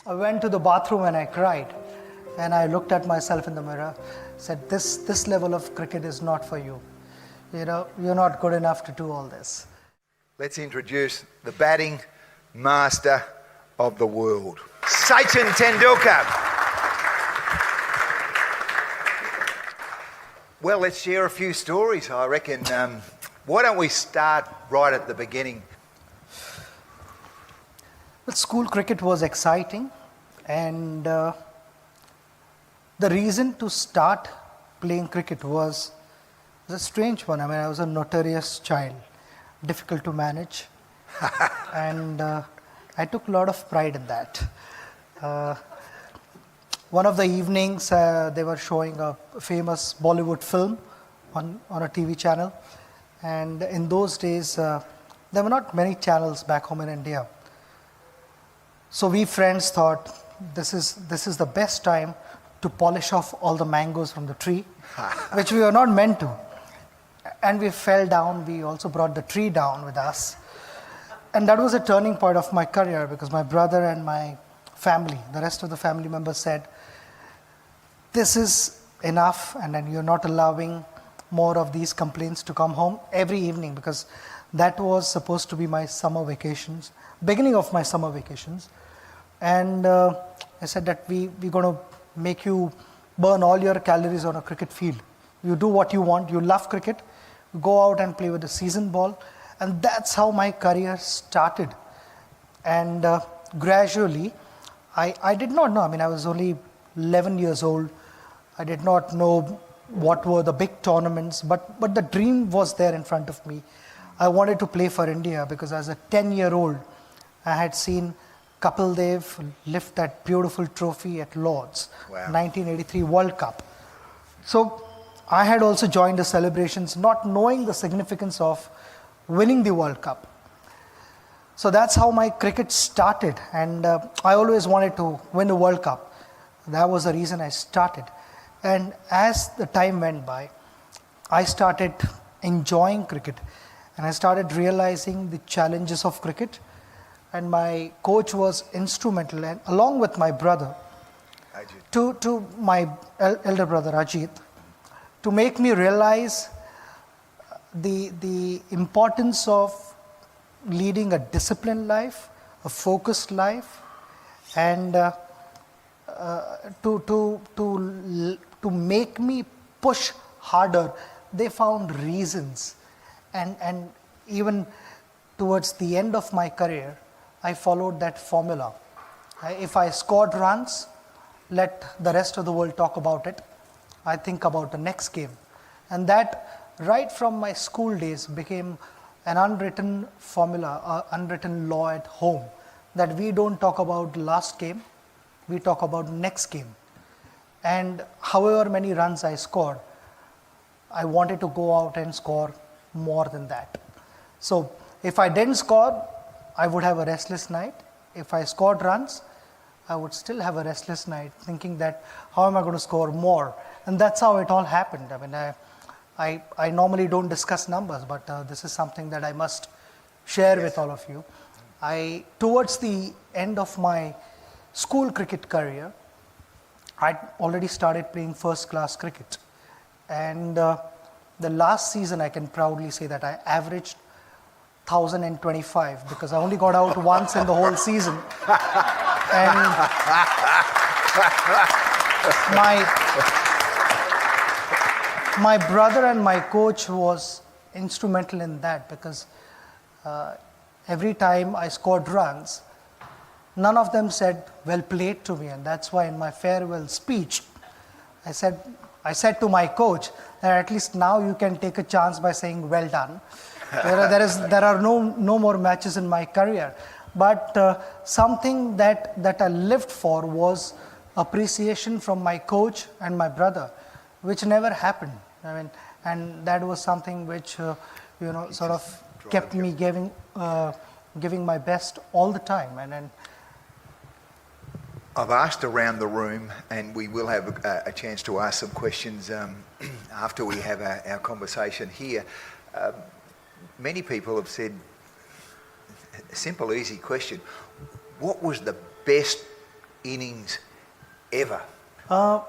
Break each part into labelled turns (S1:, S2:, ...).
S1: I went to the bathroom and I cried. And I looked at myself in the mirror, said, this level of cricket is not for you. You're not good enough to do all this.
S2: Let's introduce the batting master of the world, Sachin Tendulker. Well, let's share a few stories, I reckon. Why don't we start right at the beginning?
S1: Well, school cricket was exciting, and the reason to start playing cricket was a strange one. I mean, I was a notorious child, difficult to manage, and I took a lot of pride in that. One of the evenings, they were showing a famous Bollywood film on a TV channel, and in those days, there were not many channels back home in India. So we friends thought this is the best time to polish off all the mangoes from the tree, which we were not meant to. And we fell down. We also brought the tree down with us. And that was a turning point of my career, because my brother and my family, the rest of the family members said, this is enough, and then you're not allowing more of these complaints to come home every evening, because that was supposed to be my summer vacations, beginning of my summer vacations. And I said that we're going to make you burn all your calories on a cricket field. You do what you want. You love cricket. Go out and play with the season ball. And that's how my career started. And gradually, I did not know. I mean, I was only 11 years old. I did not know what were the big tournaments, but the dream was there in front of me. I wanted to play for India, because as a 10-year-old, I had seen Kapil Dev lift that beautiful trophy at Lord's, wow. 1983 World Cup. So I had also joined the celebrations, not knowing the significance of winning the World Cup. So that's how my cricket started, and I always wanted to win the World Cup. That was the reason I started. And as the time went by, I started enjoying cricket, and I started realizing the challenges of cricket. And my coach was instrumental, and along with my brother, to my elder brother Ajit, to make me realize the importance of leading a disciplined life, a focused life, and to make me push harder. They found reasons, and even towards the end of my career, I followed that formula. If I scored runs, let the rest of the world talk about it. I think about the next game. And that, right from my school days, became an unwritten formula, unwritten law at home, that we don't talk about last game, we talk about next game. And however many runs I scored, I wanted to go out and score more than that. So if I didn't score, I would have a restless night. If I scored runs, I would still have a restless night, thinking that how am I going to score more? And that's how it all happened. I mean, I normally don't discuss numbers, but this is something that I must share with all of you. Towards the end of my school cricket career, I'd already started playing first class cricket. And the last season, I can proudly say that I averaged 1,025, because I only got out once in the whole season. And my brother and my coach was instrumental in that, because every time I scored runs, none of them said, well played to me. And that's why in my farewell speech, I said to my coach that at least now you can take a chance by saying well done. There are no more matches in my career. But something that I lived for was appreciation from my coach and my brother, which never happened. I mean, and that was something which sort of kept me giving my best all the time. And
S2: I've asked around the room, and we will have a chance to ask some questions after we have our conversation here. Many people have said, a simple, easy question, what was the best innings ever?
S1: The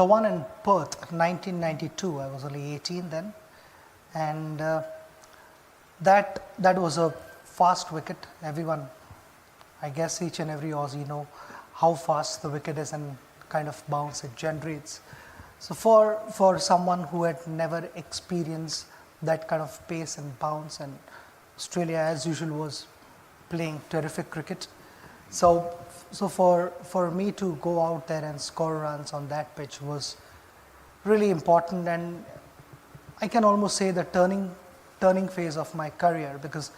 S1: one in Perth, 1992. I was only 18 then, and that was a fast wicket. Everyone, I guess each and every Aussie know how fast the wicket is and kind of bounce it generates. So for someone who had never experienced that kind of pace and bounce, and Australia as usual was playing terrific cricket. So for me to go out there and score runs on that pitch was really important, and I can almost say the turning phase of my career, because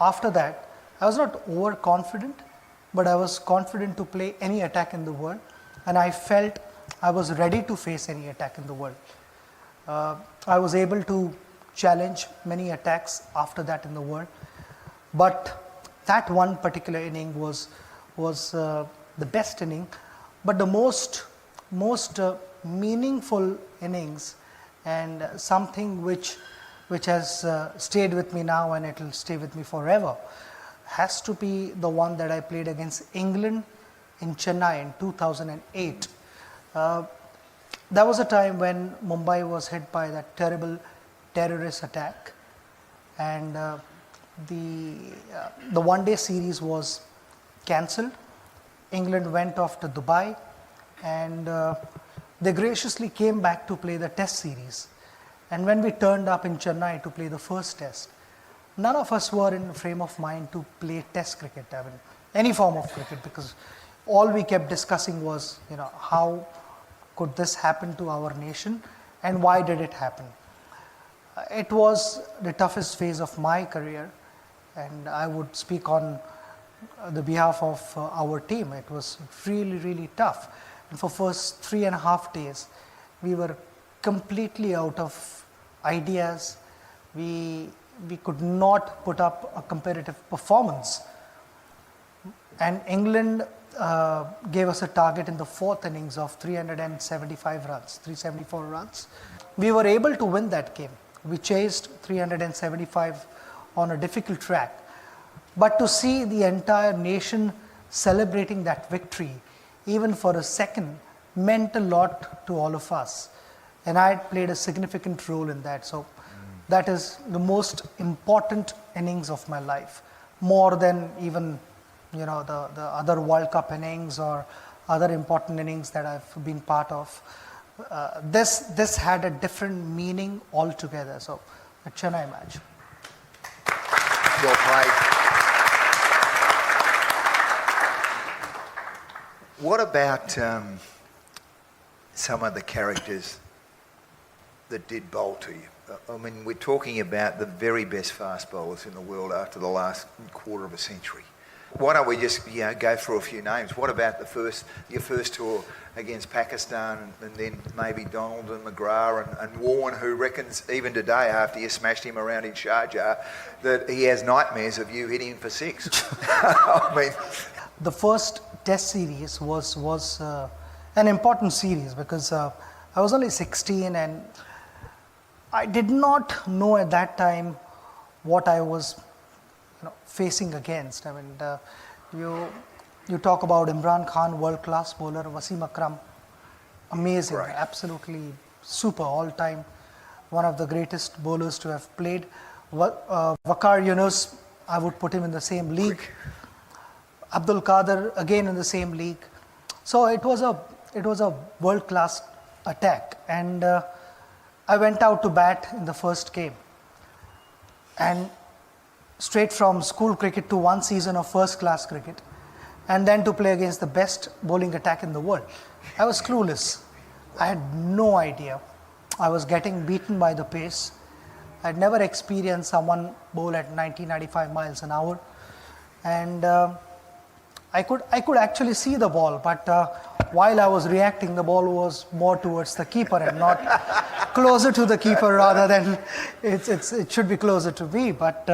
S1: after that I was not overconfident, but I was confident to play any attack in the world, and I felt I was ready to face any attack in the world. I was able to challenge many attacks after that in the world, but that one particular inning was the best inning, but the most meaningful innings, and something which has stayed with me now and it will stay with me forever, has to be the one that I played against England in Chennai in 2008. That was a time when Mumbai was hit by that terrible terrorist attack, and the one-day series was cancelled. England went off to Dubai, and they graciously came back to play the test series. And when we turned up in Chennai to play the first test, none of us were in the frame of mind to play test cricket, I mean, any form of cricket, because all we kept discussing was, how could this happen to our nation and why did it happen? It was the toughest phase of my career, and I would speak on the behalf of our team. It was really, really tough. And for first 3.5 days, we were completely out of ideas. We could not put up a competitive performance. And England gave us a target in the fourth innings of 375 runs, 374 runs. We were able to win that game. We chased 375 on a difficult track. But to see the entire nation celebrating that victory, even for a second, meant a lot to all of us. And I had played a significant role in that. So that is the most important innings of my life, more than even the other World Cup innings or other important innings that I've been part of. This had a different meaning altogether. So the Chennai match.
S2: Well played. What about some of the characters that did bowl to you? I mean, we're talking about the very best fast bowlers in the world after the last quarter of a century. Why don't we just go through a few names? What about your first tour against Pakistan, and then maybe Donald and McGrath and Warren, who reckons even today, after you smashed him around in Sharjah, that he has nightmares of you hitting him for six? I mean,
S1: the first test series was an important series because I was only 16 and I did not know at that time what I was facing against. I mean, you talk about Imran Khan, world-class bowler, Wasim Akram, amazing,
S2: right.
S1: Absolutely super, all-time, one of the greatest bowlers to have played. Waqar Yunus, I would put him in the same league. Abdul Qadir, again in the same league. So it was a world-class attack, and I went out to bat in the first game, and straight from school cricket to one season of first-class cricket, and then to play against the best bowling attack in the world. I was clueless. I had no idea. I was getting beaten by the pace. I'd never experienced someone bowl at 90-95 miles an hour, and I could actually see the ball, but while I was reacting, the ball was more towards the keeper and not closer to the keeper, rather than it should be closer to me. But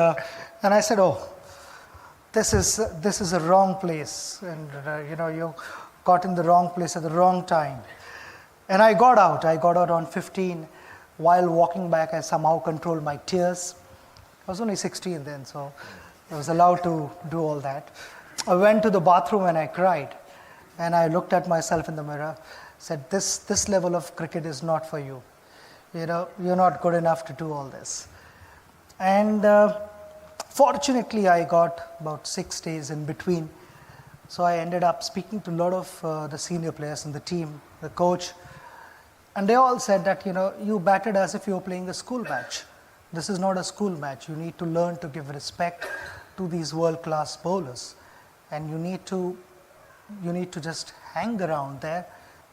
S1: and I said, "Oh, this is a wrong place, and you got in the wrong place at the wrong time." And I got out. I got out on 15. While walking back, I somehow controlled my tears. I was only 16 then, so I was allowed to do all that. I went to the bathroom and I cried. And I looked at myself in the mirror, said, this level of cricket is not for you. You know, you're not good enough to do all this. And fortunately, I got about 6 days in between. So I ended up speaking to a lot of the senior players in the team, the coach, and they all said that, you know, you batted as if you were playing a school match. This is not a school match. You need to learn to give respect to these world-class bowlers, and you need to just hang around there,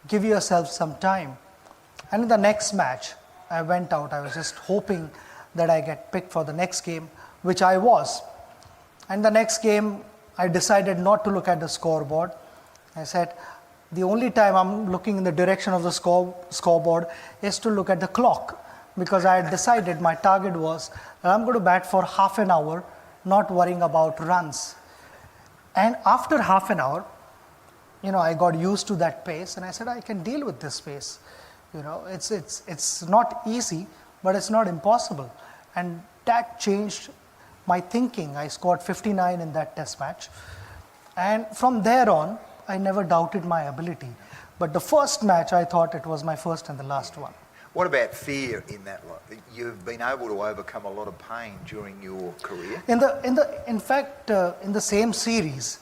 S1: give yourself some time. And in the next match, I went out. I was just hoping that I get picked for the next game, which I was. And the next game, I decided not to look at the scoreboard. I said, the only time I'm looking in the direction of the scoreboard is to look at the clock, because I had decided my target was that I'm going to bat for half an hour, not worrying about runs. And after half an hour, you know, I got used to that pace, and I said, I can deal with this pace. You know, it's not easy, but it's not impossible. And that changed my thinking. I scored 59 in that test match. And from there on, I never doubted my ability. But the first match, I thought it was my first and the last one.
S2: What about fear in that lot? You've been able to overcome a lot of pain during your career.
S1: In fact, in the same series,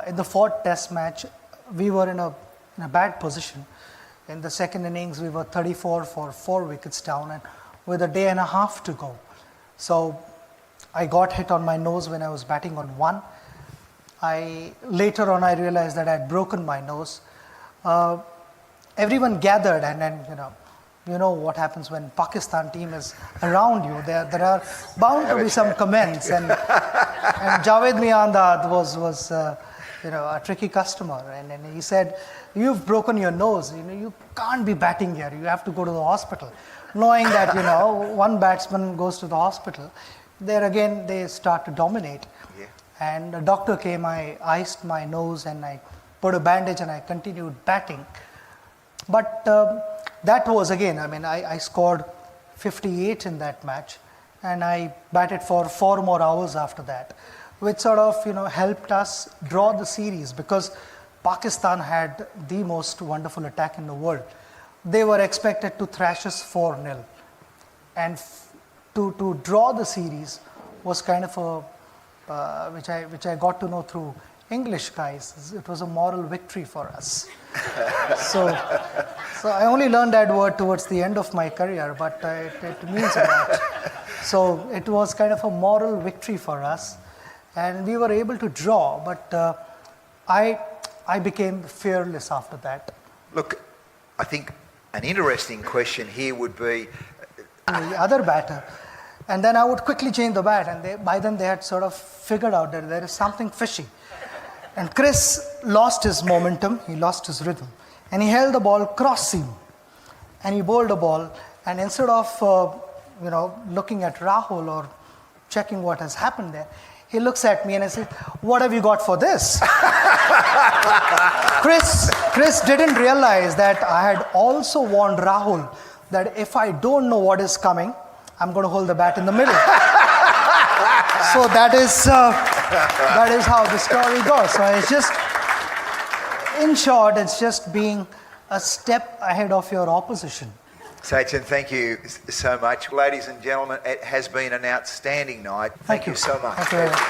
S1: in the fourth test match, we were in a bad position. In the second innings, we were 34 for 4 wickets down, and with a day and a half to go. So I got hit on my nose when I was batting on 1. Later on, I realized that I had broken my nose. Everyone gathered, and then, you know what happens when Pakistan team is around you. There are bound to be some comments, and Javed Miandad was a tricky customer, and he said, "You've broken your nose. You can't be batting here. You have to go to the hospital." Knowing that one batsman goes to the hospital, there again they start to dominate.
S2: Yeah.
S1: And a doctor came. I iced my nose and I put a bandage and I continued batting. But that was again, I scored 58 in that match, and I batted for 4 more hours after that, which sort of helped us draw the series, because Pakistan had the most wonderful attack in the world. They were expected to thrash us 4-0, and to draw the series was kind of a which I got to know through English guys. It was a moral victory for us. So I only learned that word towards the end of my career, but it means a lot. So it was kind of a moral victory for us, and we were able to draw. But I became fearless after that.
S2: Look, I think an interesting question here would be
S1: the other batter, and then I would quickly change the bat, and by then they had sort of figured out that there is something fishy. And Chris lost his momentum, he lost his rhythm, and he held the ball cross seam, and he bowled a ball, and instead of looking at Rahul or checking what has happened there, he looks at me and I said, "What have you got for this?" Chris didn't realize that I had also warned Rahul that if I don't know what is coming, I'm going to hold the bat in the middle. So that is how the story goes. So it's just, in short, it's just being a step ahead of your opposition.
S2: Sachin, thank you so much. Ladies and gentlemen, it has been an outstanding night. Thank you so much.
S1: Thank you very much.